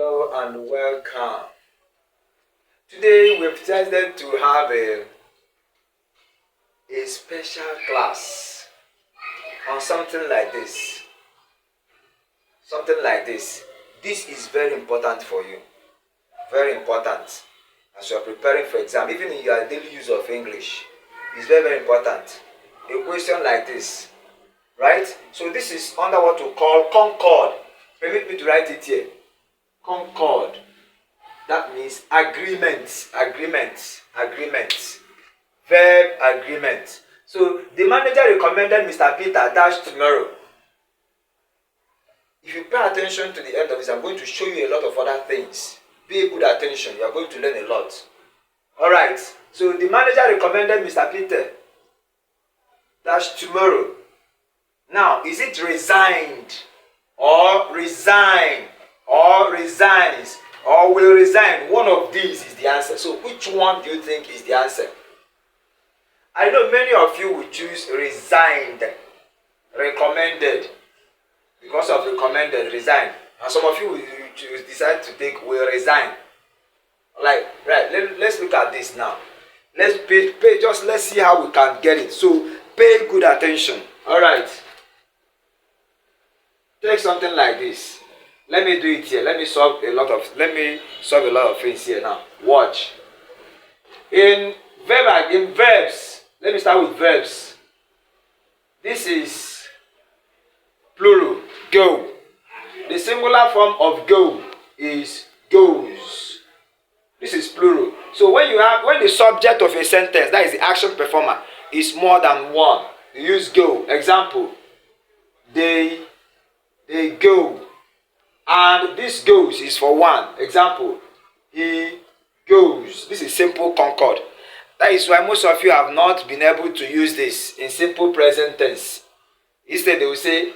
Hello and welcome. Today we've decided to have a special class on something like this. This is very important for you. Very important. As you are preparing for exam, even in your daily use of English, it's very, very important. A question like this, right? So this is under what we call concord. Permit me to write it here. Concord. That means agreement. Verb agreement. So the manager recommended Mr. Peter dash tomorrow. If you pay attention to the end of this, I'm going to show you a lot of other things. Pay good attention. You are going to learn a lot. Alright. So the manager recommended Mr. Peter dash tomorrow. Now, is it resigned or resign or resigns or will resign? One of these is the answer. So which one do you think is the answer? I know many of you will choose resigned, recommended, because of recommended, resign. And some of you will decide to take will resign. Like, right, let's look at this now. Let's let's see how we can get it. So pay good attention. Alright. Take something like this. Let me do it here. Let me solve a lot of things here now. Watch. In verbs, let me start with verbs. This is plural, go. The singular form of go is goes. This is plural. So when the subject of a sentence, that is the action performer, is more than one, you use go. Example, they go. And this goes is for one. Example, he goes. This is simple concord. That is why most of you have not been able to use this in simple present tense. Instead, they will say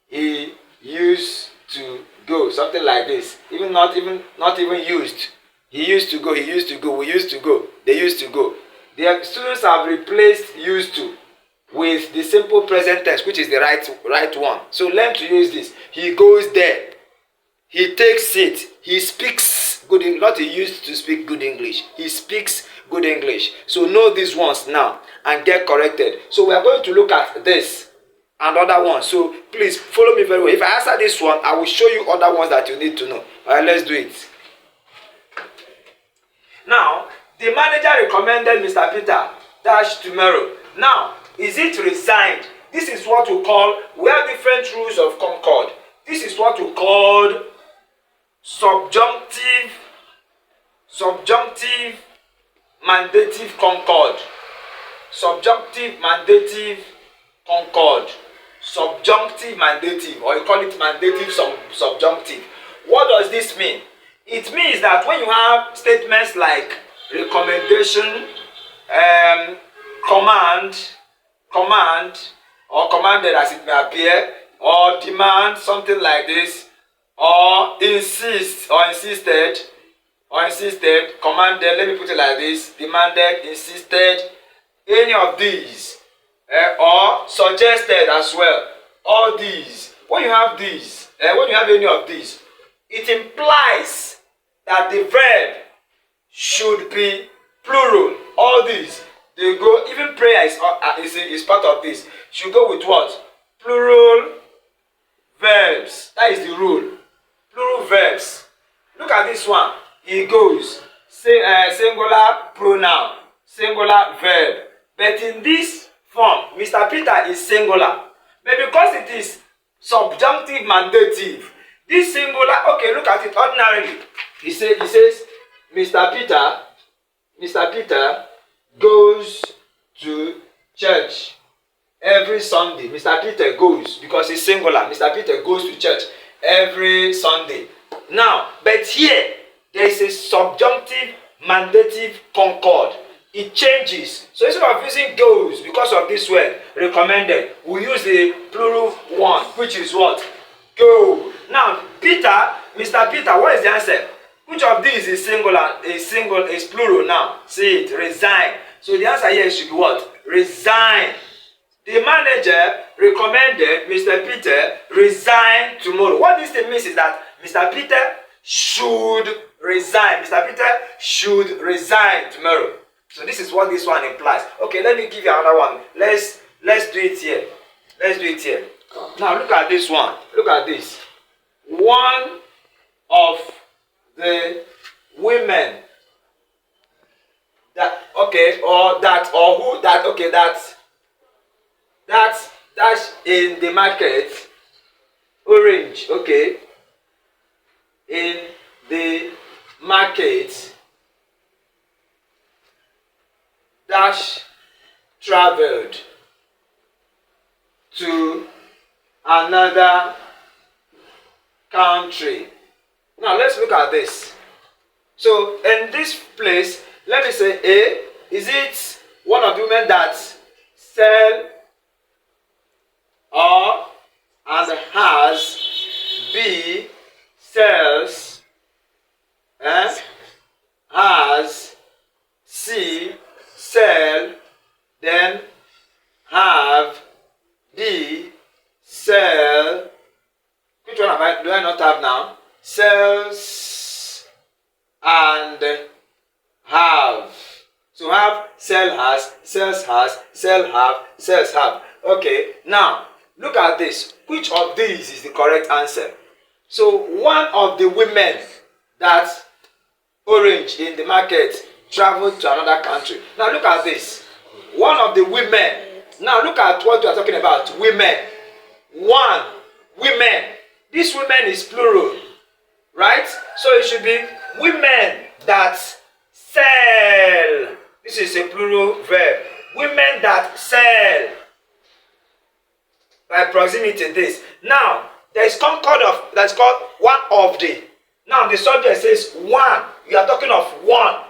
he used to go, something like this. Not even used. He used to go. We used to go. They used to go. The students have replaced used to with the simple present tense, which is the right one. So learn to use this. He goes there. He takes it. He speaks good English. Not he used to speak good English. He speaks good English. So know these ones now and get corrected. So we are going to look at this and other ones. So please follow me very well. If I answer this one, I will show you other ones that you need to know. Alright, let's do it. Now, the manager recommended Mr. Peter dash tomorrow. Now, is it resigned? This is what we call, we have different rules of concord. This is what we call subjunctive, mandative concord. Subjunctive, mandative concord. Subjunctive, mandative, or you call it mandative subjunctive. What does this mean? It means that when you have statements like recommendation, command, or commanded as it may appear, or demand, something like this, or insist, or insisted, commanded, let me put it like this, demanded, insisted, any of these, or suggested as well. All these, when you have these, when you have any of these, it implies that the verb should be plural. All these, they go, even prayer is part of this. Should go with what? Plural verbs. That is the rule. Plural verbs. Look at this one. He goes. Singular pronoun. Singular verb. But in this form, Mr. Peter is singular. But because it is subjunctive mandative, this singular, okay, look at it ordinarily. He says, Mr. Peter goes to church every Sunday. Mr. Peter goes, because it's singular. Mr. Peter goes to church every Sunday. Now, but here, there is a subjunctive mandative concord. It changes. So instead of using goes, because of this word, recommended, we use the plural one, which is what? Go. Now, Mr. Peter, what is the answer? Which of these is singular? Is plural now. See it, resign. So the answer here should be what? Resign. The manager recommended Mr. Peter resign tomorrow. What this means is that Mr. Peter should resign. Mr. Peter should resign tomorrow. So this is what this one implies. Okay, let me give you another one. Let's do it here. Let's do it here. Now look at this one. Look at this. One of the women that that's in the market, orange, okay, in the market dash traveled to another country. Now let's look at this. So in this place, let me say A, is it one of the women that sell or and has? B, sells has. C, sell, then have. D, sell. Which one do I not have now? Sells and have. So have, sell has, sells has, sell have, sells have. Okay, now look at this. Which of these is the correct answer? So one of the women that orange in the market traveled to another country. Now look at this. One of the women. Now look at what we are talking about. Women. One. Women. This women is plural. Right? So it should be women that sell. This is a plural verb. Women that sell. By proximity, this. Now, there is concord of, that's called one of the. Now, the subject says one. You are talking of one.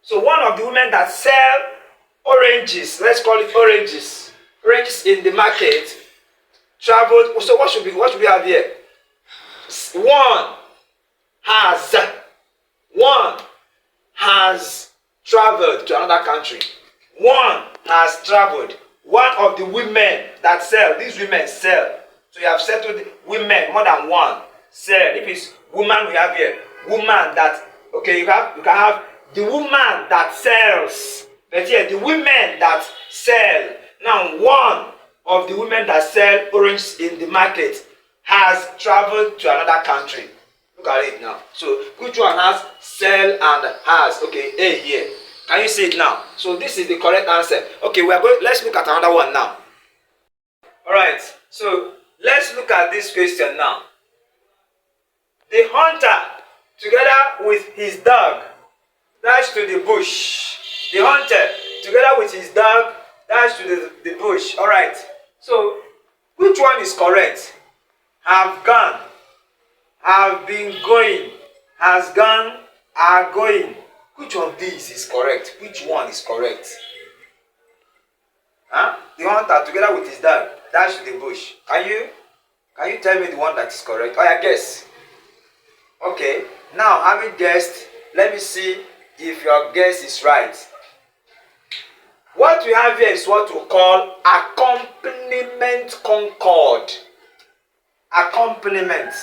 So, one of the women that sell oranges, let's call it oranges. Oranges in the market traveled. So, what should we have here? One has traveled to another country. One has traveled. One of the women that sell, these women sell. So you have settled women, more than one. Sell. If it's woman, we have here woman that. Okay, you can have the woman that sells. But here the women that sell. Now one of the women that sell oranges in the market has traveled to another country. Look at it now. So which one has sell and has? Okay, A here. Can you see it now? So this is the correct answer. Okay, we are going. Let's look at another one now. All right. So let's look at this question now. The hunter, together with his dog, dashed to the bush. The hunter, together with his dog, dashed to the bush. All right. So which one is correct? Have gone, have been going, has gone, are going. Which of these is correct? Which one is correct? The hunter together with his dog dashed to the bush. Can you tell me the one that is correct? Oh, I guess. Okay. Now, having guessed, let me see if your guess is right. What we have here is what we call accompaniment concord. Accompaniment.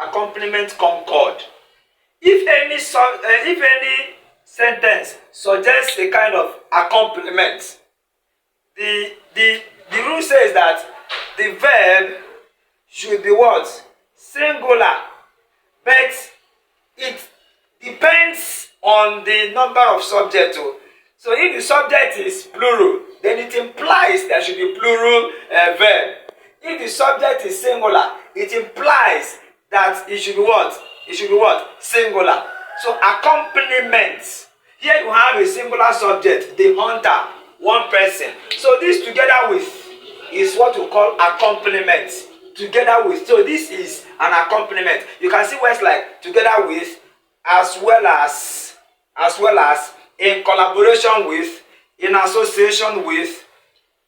Accompaniment concord. If any sentence suggests a kind of accompaniment, the rule says that the verb should be what? Singular. But it depends on the number of subjects. So if the subject is plural, then it implies there should be plural verb. If the subject is singular, it implies that it should be what? It should be what? Singular. So accompaniment. Here you have a singular subject, the hunter, one person. So this together with is what we call accompaniment. Together with. So this is an accompaniment. You can see words like together with, as well as, in collaboration with, in association with,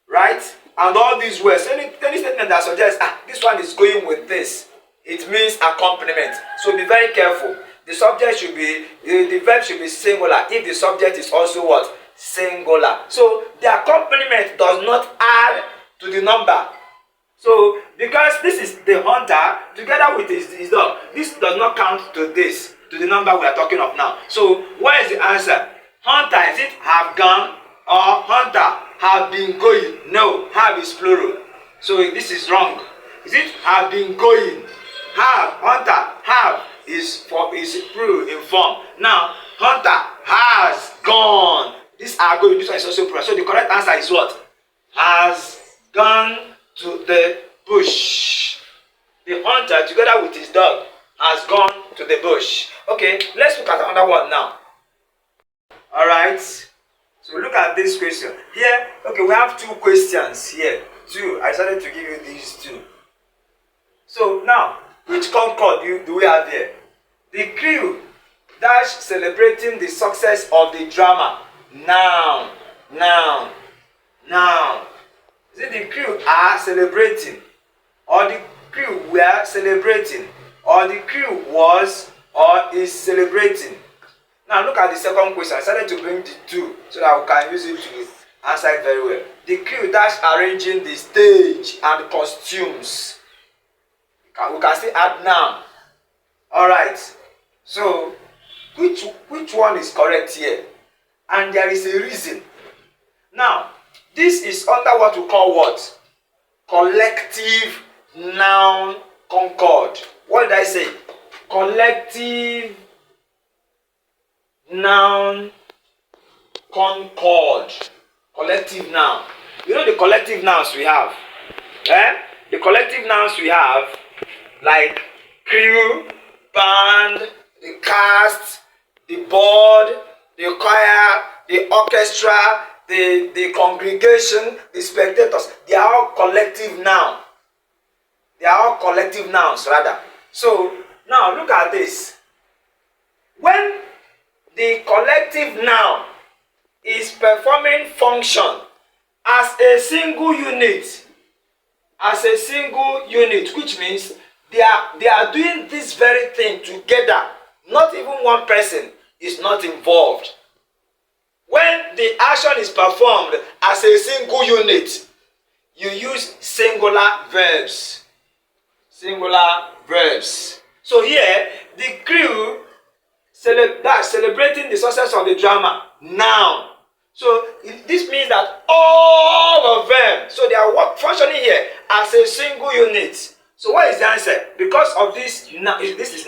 right? And all these words. Any statement that suggests this one is going with this, it means accompaniment. So be very careful. The subject should be, the verb should be singular if the subject is also what? Singular. So the accompaniment does not add to the number. So because this is the hunter together with his dog, this does not count to this, to the number we are talking of now. So what is the answer? Hunter, is it have gone, or hunter have been going? No, have is plural. So this is wrong. Is it have been going? Have, hunter, have is plural in form. Now hunter has gone. These are going. This one is also plural. So the correct answer is what? Has gone to the bush. The hunter together with his dog has gone to the bush. Okay, let's look at another one now. All right, so look at this question here. Okay, we have two questions here. I decided to give you these two. So now, which concord do we have here? The crew dash celebrating the success of the drama. Noun. Is it the crew are celebrating, or the crew were celebrating, or the crew was or is celebrating? Now look at the second question. I decided to bring the two so that we can use it to answer it very well. The crew dash arranging the stage and costumes. We can still add noun. Alright. So which one is correct here? And there is a reason. Now, this is under what we call what? Collective noun concord. What did I say? Collective noun concord. Collective noun. You know the collective nouns we have? The collective nouns we have, like crew, band, the cast, the board, the choir, the orchestra, the congregation, the spectators. They are all collective nouns. They are all collective nouns rather. So now look at this. When the collective noun is performing function as a single unit, which means they are doing this very thing together. Not even one person is not involved. When the action is performed as a single unit, you use singular verbs. So here, the crew celebrating the success of the drama. Noun. So this means that all of them, so they are functioning here as a single unit. So what is the answer? Because of this, this is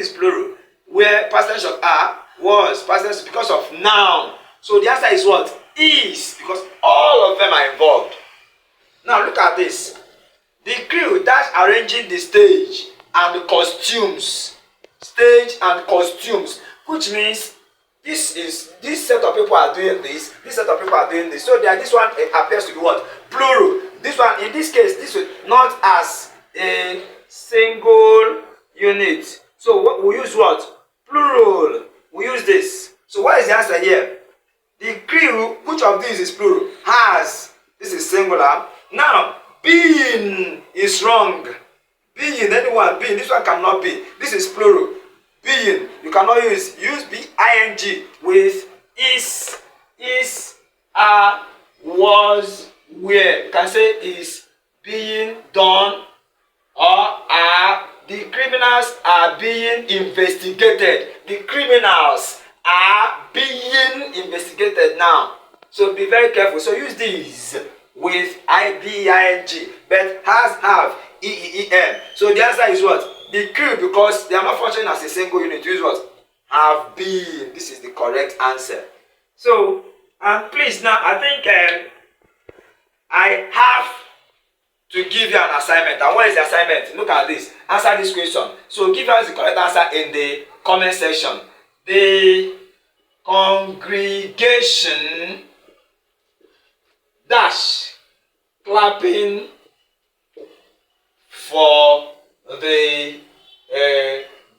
plural. Where past tense of are, was, past tense because of noun. So the answer is what? Is, because all of them are involved. Now look at this. The crew that's arranging the stage and the costumes. Stage and costumes, which means this set of people are doing this set of people are doing this. So this one appears to be what? Plural. This one, in this case, this is not as a single unit. So what we use what? Plural. We use this. So what is the answer here? The crew, which of these is plural? Has. This is singular. Now, being is wrong. Being, anyone being, this one cannot be. This is plural. Being, you cannot use B-I-N-G with is, are, was, were. You can say is being done or are. The criminals are being investigated. The criminals are being investigated now. So be very careful. So use these with I-B-I-N-G. But has, have, E-E-E-M. So the answer is what? The crew, because they are not functioning as a single unit, use what? Have been. This is the correct answer. So, please now, I think I have to give you an assignment. And what is the assignment? Look at this. Answer this question. So give us the correct answer in the comment section. The congregation dash clapping for the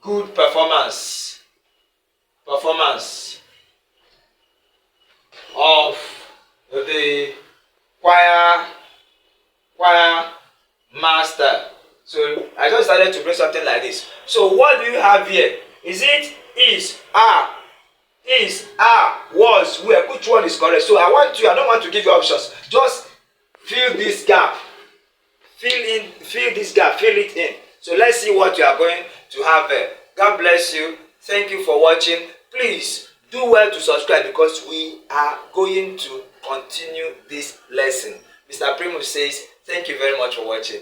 good performance of the choir master. So I just started to bring something like this. So what do you have here? Is it is, are, was, were? Which one is correct? So I don't want to give you options. Just fill this gap. fill this gap, fill it in. So let's see what you are going to have there. God bless you. Thank you for watching. Please do well to subscribe because we are going to continue this lesson. Mr. Primo says, thank you very much for watching.